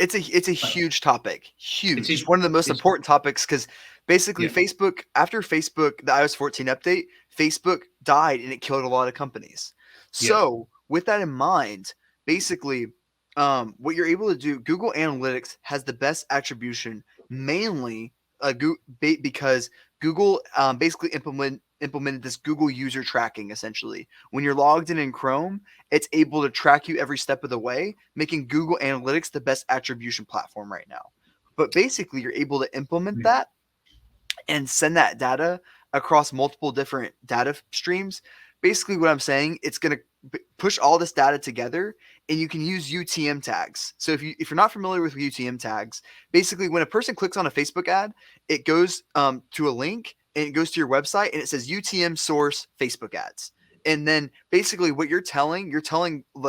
It's a But huge topic. it's Huge. It's a, one of the most it's, important topics because basically yeah, after Facebook, the iOS 14 update, Facebook died and it killed a lot of companies. yeah, So with that in mind, basically, what you're able to do, Google Analytics has the best attribution, mainly because Google basically implemented this Google user tracking essentially. When you're logged in Chrome, it's able to track you every step of the way, making Google Analytics the best attribution platform right now. But basically, you're able to implement yeah, that and send that data across multiple different data streams. Basically, what I'm saying, it's going to push all this data together, and you can use UTM tags. So if you're not familiar with UTM tags, basically when a person clicks on a Facebook ad, it goes to a link and it goes to your website and it says UTM source Facebook ads. And then basically what you're telling your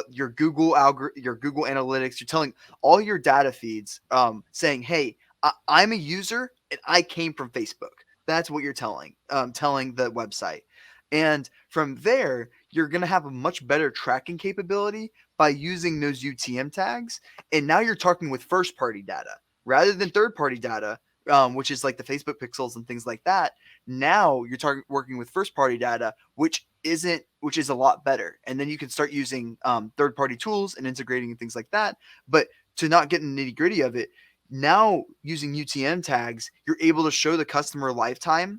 your Google Analytics, you're telling all your data feeds, saying, "Hey, I'm a user and I came from Facebook." That's what you're telling the website. And from there, you're going to have a much better tracking capability by using those UTM tags. And now you're talking with first party data rather than third party data, which is like the Facebook pixels and things like that. Now you're working with first party data, which is a lot better. And then you can start using third party tools and integrating and things like that. But to not get in the nitty gritty of it, now using UTM tags, you're able to show the customer lifetime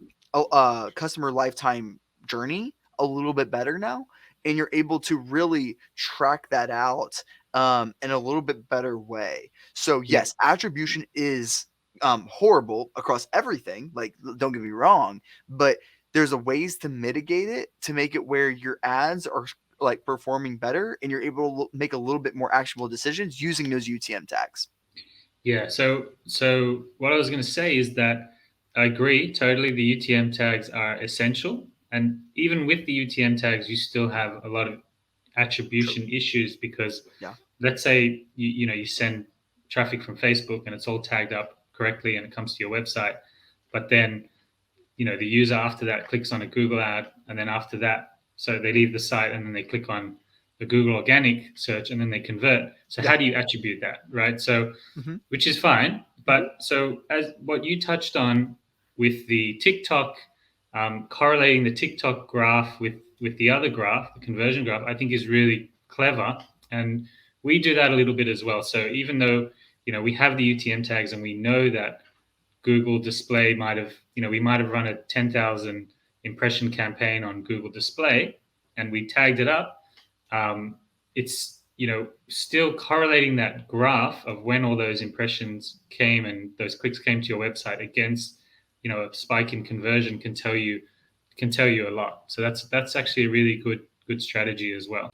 journey a little bit better now, and you're able to really track that out in a little bit better way. So yeah. yes, attribution is horrible across everything. Like, don't get me wrong, but there's a ways to mitigate it to make it where your ads are like performing better, and you're able to make a little bit more actionable decisions using those UTM tags. Yeah. So what I was going to say is that I agree totally. The UTM tags are essential, and even with the UTM tags, you still have a lot of True. attribution issues because Yeah. let's say you send traffic from Facebook and it's all tagged up correctly and it comes to your website, but then the user after that clicks on a Google ad, and then after that, so they leave the site and then they click on the Google organic search and then they convert. So Yeah. how do you attribute that, right? So Hmm. which is fine. Hmm. But so as what you touched on with the TikTok, correlating the TikTok graph with the other graph, the conversion graph, I think is really clever, and we do that a little bit as well. So even though we have the UTM tags and we know that Google Display we might have run a 10,000 impression campaign on Google Display, and we tagged it up. It's still correlating that graph of when all those impressions came and those clicks came to your website against a spike in conversion can tell you a lot. So that's actually a really good strategy as well.